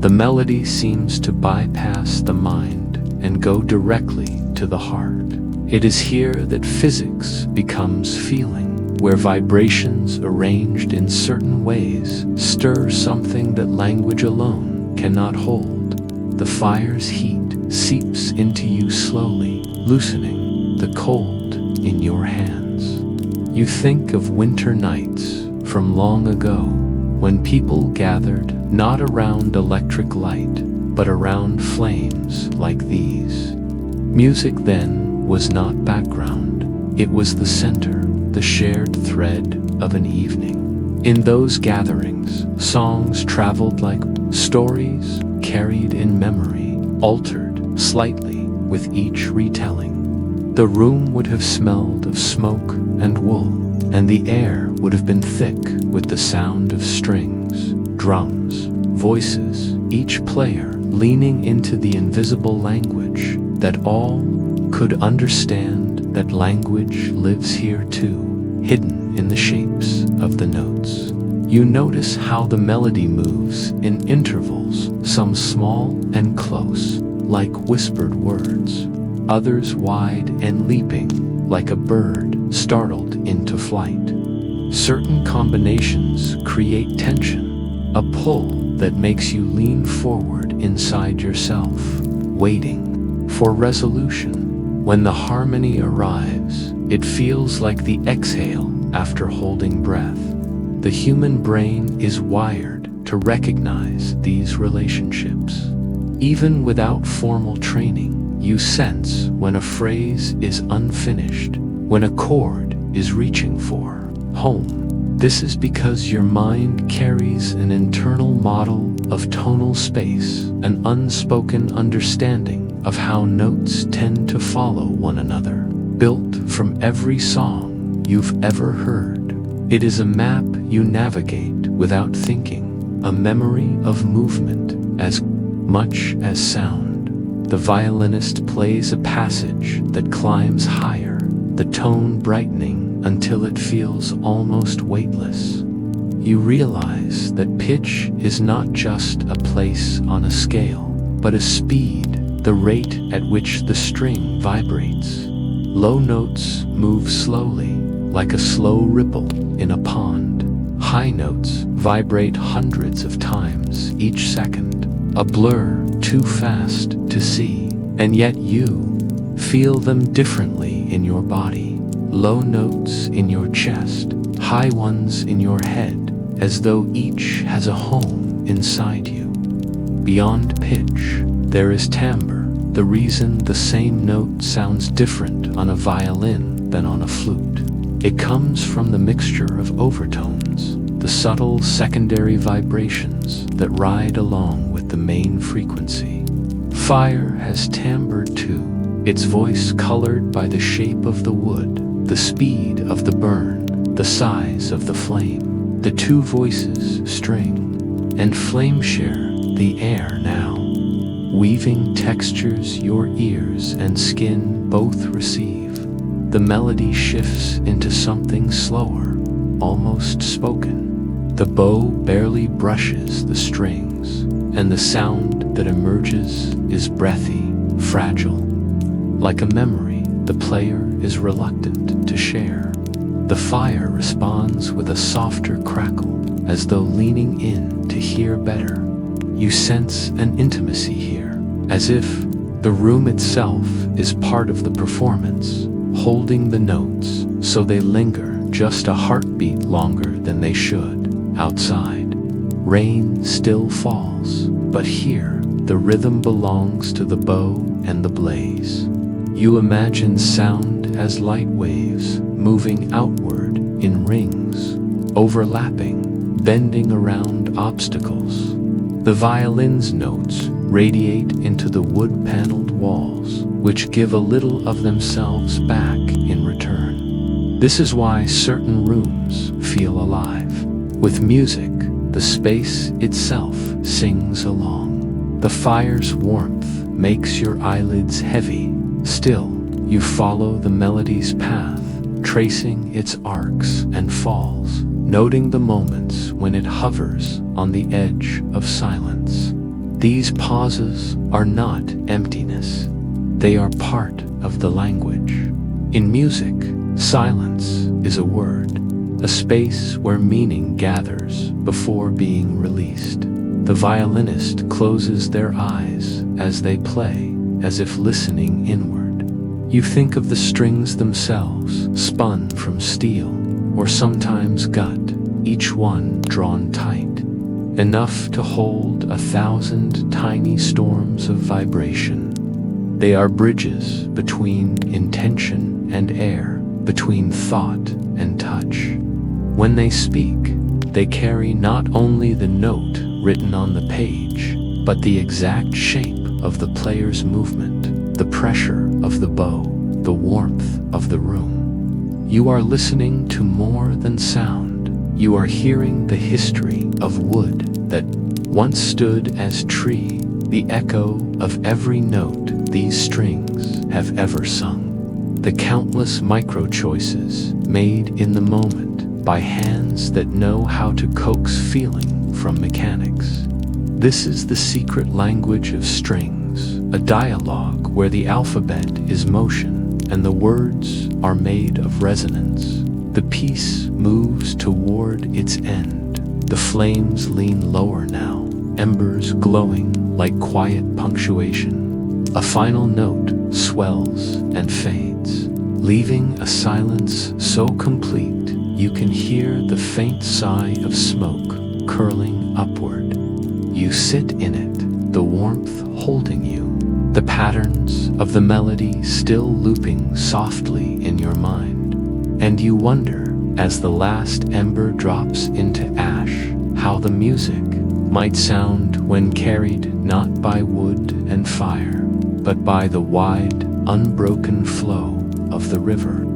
The melody seems to bypass the mind and go directly to the heart. It is here that physics becomes feeling, where vibrations arranged in certain ways stir something that language alone cannot hold. The fire's heat seeps into you slowly, loosening the cold in your hands. You think of winter nights from long ago, when people gathered not around electric light, but around flames like these. Music then was not background, it was the center, the shared thread of an evening. In those gatherings, songs traveled like stories carried in memory, altered slightly with each retelling. The room would have smelled of smoke and wool, and the air would have been thick with the sound of strings, drums, voices, each player leaning into the invisible language that all could understand. That language lives here too, hidden even in the shapes of the notes. You notice how the melody moves in intervals, some small and close, like whispered words, others wide and leaping, like a bird startled into flight. Certain combinations create tension, a pull that makes you lean forward inside yourself, waiting for resolution. When the harmony arrives, it feels like the exhale after holding breath. The human brain is wired to recognize these relationships. Even without formal training, you sense when a phrase is unfinished, when a chord is reaching for home. This is because your mind carries an internal model of tonal space, an unspoken understanding of how notes tend to follow one another, built from every song you've ever heard. It is a map you navigate without thinking, a memory of movement as much as sound. The violinist plays a passage that climbs higher, the tone brightening until it feels almost weightless. You realize that pitch is not just a place on a scale, but a speed, the rate at which the string vibrates. Low notes move slowly, like a slow ripple in a pond. High notes vibrate hundreds of times each second, a blur too fast to see, and yet you feel them differently in your body. Low notes in your chest, high ones in your head, as though each has a home inside you. Beyond pitch, there is timbre, the reason the same note sounds different on a violin than on a flute. It comes from the mixture of overtones, the subtle secondary vibrations that ride along with the main frequency. Fire has timbre too, its voice colored by the shape of the wood, the speed of the burn, the size of the flame. The two voices, string and flame, share the air now, weaving textures your ears and skin both receive. The melody shifts into something slower, almost spoken. The bow barely brushes the strings, and the sound that emerges is breathy, fragile. Like a memory, the player is reluctant to share. The fire responds with a softer crackle, as though leaning in to hear better. You sense an intimacy here, as if the room itself is part of the performance, holding the notes so they linger just a heartbeat longer than they should. Outside, rain still falls, but here the rhythm belongs to the bow and the blaze. You imagine sound as light waves moving outward in rings, overlapping, bending around obstacles. The violin's notes radiate into the wood-paneled walls, which give a little of themselves back in return. This is why certain rooms feel alive. With music, the space itself sings along. The fire's warmth makes your eyelids heavy. Still, you follow the melody's path, tracing its arcs and falls, noting the moments when it hovers on the edge of silence. These pauses are not emptiness. They are part of the language. In music, silence is a word, a space where meaning gathers before being released. The violinist closes their eyes as they play, as if listening inward. You think of the strings themselves, spun from steel, or sometimes gut, each one drawn tight, enough to hold 1,000 tiny storms of vibration. They are bridges between intention and air, between thought and touch. When they speak, they carry not only the note written on the page, but the exact shape of the player's movement, the pressure of the bow, the warmth of the room. You are listening to more than sound. You are hearing the history of wood that once stood as tree, the echo of every note these strings have ever sung, the countless micro-choices made in the moment, by hands that know how to coax feeling from mechanics. This is the secret language of strings, a dialogue where the alphabet is motion and the words are made of resonance. The piece moves toward its end. The flames lean lower now, embers glowing like quiet punctuation. A final note swells and fades, leaving a silence so complete you can hear the faint sigh of smoke curling upward. You sit in it, the warmth holding you, the patterns of the melody still looping softly in your mind. And you wonder, as the last ember drops into ash, how the music might sound when carried not by wood and fire, but by the wide, unbroken flow of the river.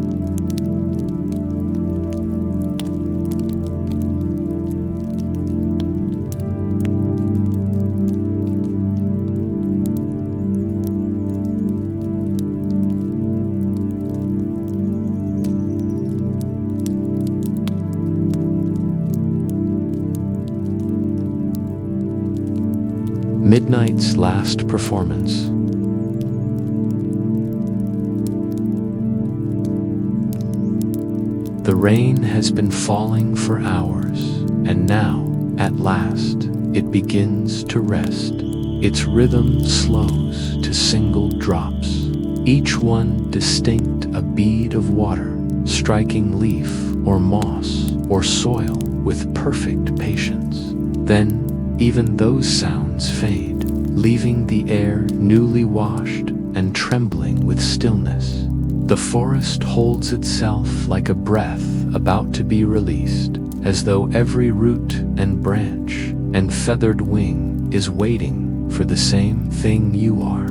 Midnight's last performance. The rain has been falling for hours, and now, at last, it begins to rest. Its rhythm slows to single drops, each one distinct a bead of water, striking leaf or moss or soil with perfect patience. Then, even those sounds fade, leaving the air newly washed and trembling with stillness. The forest holds itself like a breath about to be released, as though every root and branch and feathered wing is waiting for the same thing you are.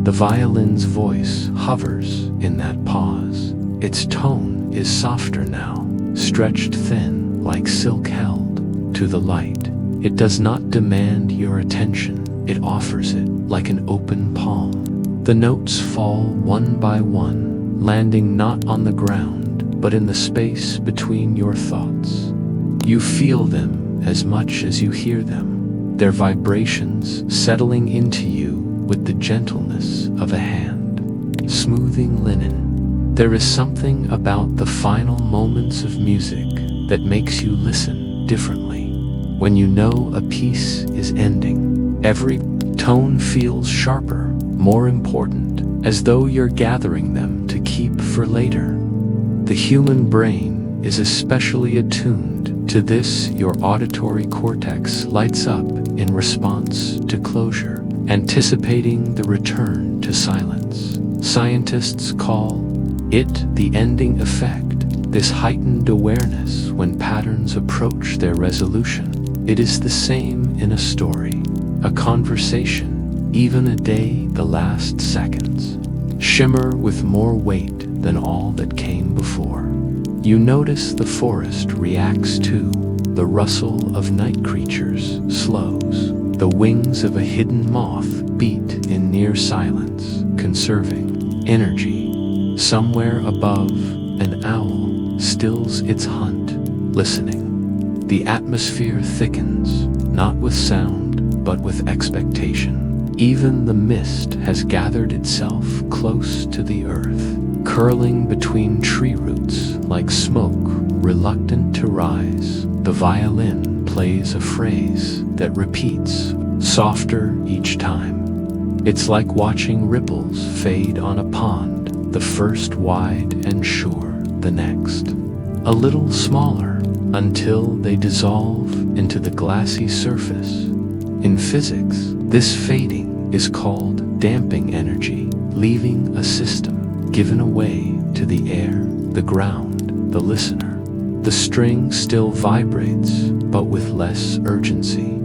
The violin's voice hovers in that pause. Its tone is softer now, stretched thin like silk held to the light. It does not demand your attention, it offers it like an open palm. The notes fall one by one, landing not on the ground, but in the space between your thoughts. You feel them as much as you hear them, their vibrations settling into you with the gentleness of a hand, smoothing linen. There is something about the final moments of music that makes you listen differently. When you know a piece is ending, every tone feels sharper, more important, as though you're gathering them to keep for later. The human brain is especially attuned to this. Your auditory cortex lights up in response to closure, anticipating the return to silence. Scientists call it the ending effect, this heightened awareness when patterns approach their resolution. It is the same in a story, a conversation, even a day. The last seconds shimmer with more weight than all that came before. You notice the forest reacts too. The rustle of night creatures slows. The wings of a hidden moth beat in near silence, conserving energy. Somewhere above, an owl stills its hunt, listening. The atmosphere thickens, not with sound, but with expectation. Even the mist has gathered itself close to the earth, curling between tree roots like smoke, reluctant to rise. The violin plays a phrase that repeats, softer each time. It's like watching ripples fade on a pond, the first wide and sure, the next a little smaller, until they dissolve into the glassy surface. In physics, this fading is called damping energy, leaving a system given away to the air, the ground, the listener. The string still vibrates, but with less urgency,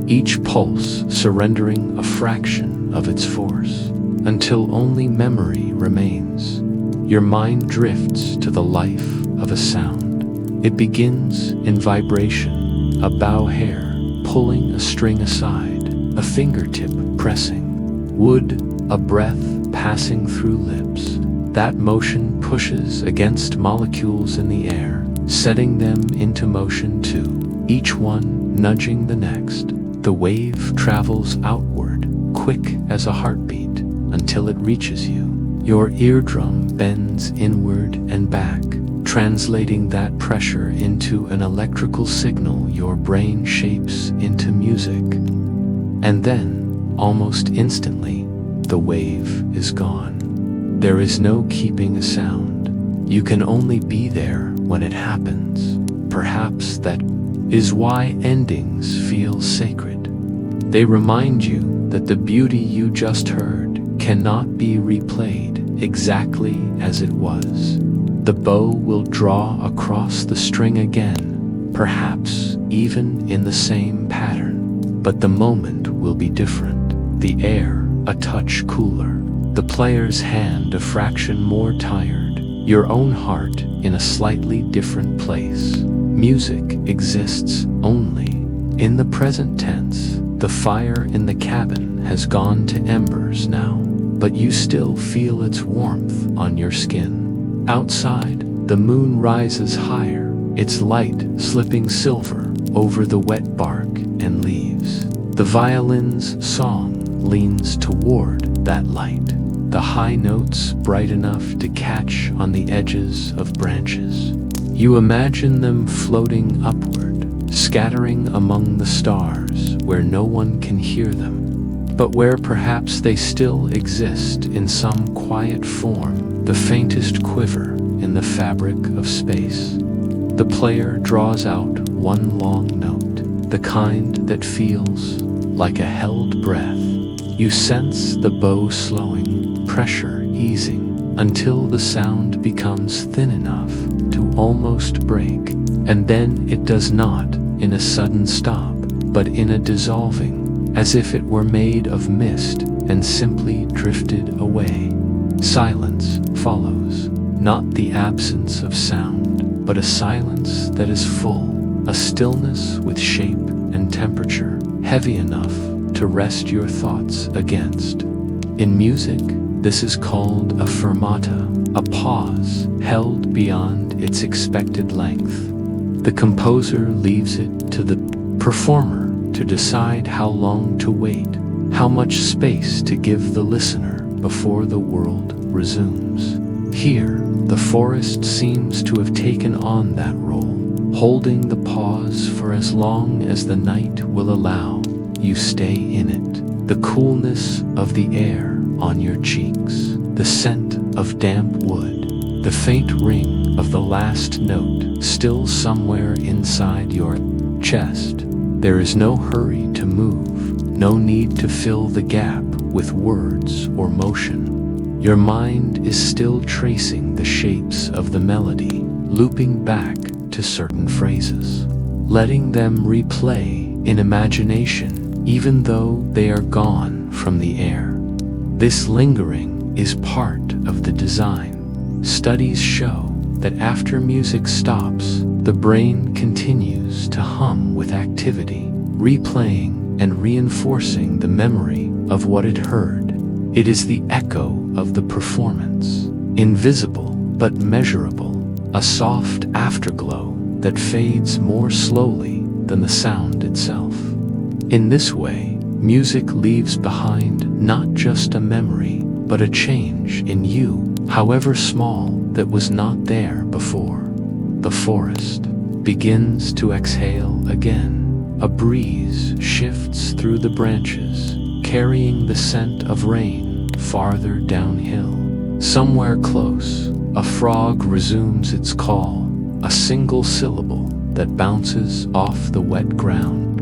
each pulse surrendering a fraction of its force, until only memory remains. Your mind drifts to the life of a sound. It begins in vibration, a bough hair pulling a string aside, a fingertip pressing wood, a breath passing through lips. That motion pushes against molecules in the air, setting them into motion too, each one nudging the next. The wave travels outward, quick as a heartbeat, until it reaches you. Your eardrum bends inward and back, translating that pressure into an electrical signal your brain shapes into music. And then, almost instantly, the wave is gone. There is no keeping a sound. You can only be there when it happens. Perhaps that is why endings feel sacred. They remind you that the beauty you just heard cannot be replayed exactly as it was. The bow will draw across the string again, perhaps even in the same pattern, but the moment will be different. The air a touch cooler, the player's hand a fraction more tired, your own heart in a slightly different place. Music exists only in the present tense. The fire in the cabin has gone to embers now, but you still feel its warmth on your skin. Outside, the moon rises higher, its light slipping silver over the wet bark and leaves. The violin's song leans toward that light, the high notes bright enough to catch on the edges of branches. You imagine them floating upward, scattering among the stars where no one can hear them, but where perhaps they still exist in some quiet form, the faintest quiver in the fabric of space. The player draws out one long note, the kind that feels like a held breath. You sense the bow slowing, pressure easing, until the sound becomes thin enough to almost break, and then it does not in a sudden stop, but in a dissolving, as if it were made of mist and simply drifted away. Silence follows, not the absence of sound, but a silence that is full, a stillness with shape and temperature, heavy enough to rest your thoughts against. In music, this is called a fermata, a pause held beyond its expected length. The composer leaves it to the performer to decide how long to wait, how much space to give the listener before the world resumes. Here, the forest seems to have taken on that role, holding the pause for as long as the night will allow. You stay in it, the coolness of the air on your cheeks, the scent of damp wood, the faint ring of the last note still somewhere inside your chest. There is no hurry to move, no need to fill the gap with words or motion. Your mind is still tracing the shapes of the melody, looping back to certain phrases, letting them replay in imagination even though they are gone from the air. This lingering is part of the design. Studies show that after music stops, the brain continues to hum with activity, replaying and reinforcing the memory of what it heard. It is the echo of the performance, invisible but measurable, a soft afterglow that fades more slowly than the sound itself. In this way, music leaves behind not just a memory, but a change in you, however small, that was not there before. The forest begins to exhale again. A breeze shifts through the branches, carrying the scent of rain farther downhill. Somewhere close, a frog resumes its call, a single syllable that bounces off the wet ground.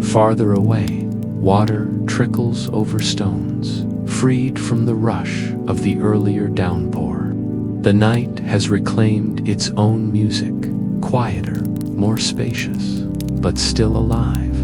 Farther away, water trickles over stones, freed from the rush of the earlier downpour. The night has reclaimed its own music, quieter, more spacious, but still alive.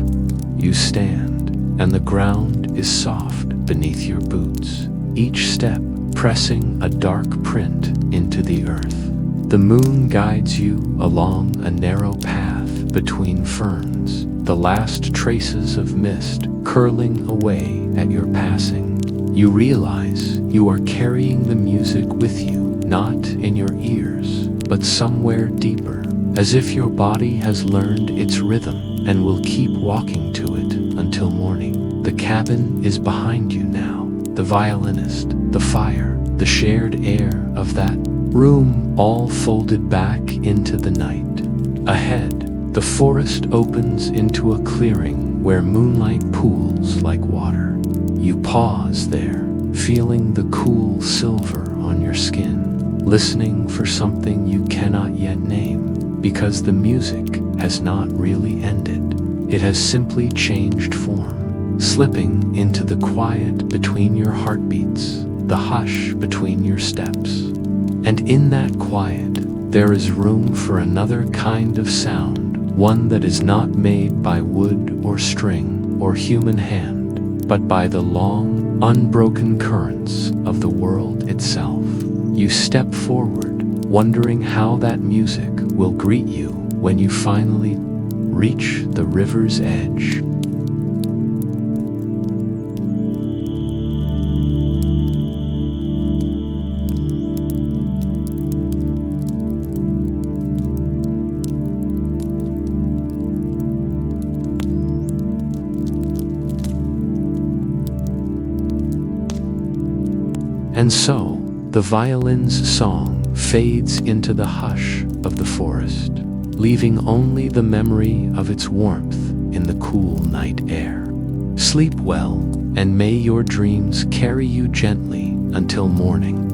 You stand, and the ground is soft beneath your boots, each step pressing a dark print into the earth. The moon guides you along a narrow path between ferns, the last traces of mist curling away at your passing. You realize you are carrying the music with you, not in your ears, but somewhere deeper, as if your body has learned its rhythm and will keep walking to it until morning. The cabin is behind you now, the violinist, the fire, the shared air of that room all folded back into the night. Ahead, the forest opens into a clearing where moonlight pools like water. You pause there, feeling the cool silver on your skin, listening for something you cannot yet name, because the music has not really ended. It has simply changed form, slipping into the quiet between your heartbeats, the hush between your steps. And in that quiet, there is room for another kind of sound, one that is not made by wood or string or human hand, but by the long, unbroken currents of the world itself. You step forward, wondering how that music will greet you when you finally reach the river's edge. And so, the violin's song fades into the hush of the forest, leaving only the memory of its warmth in the cool night air. Sleep well, and may your dreams carry you gently until morning.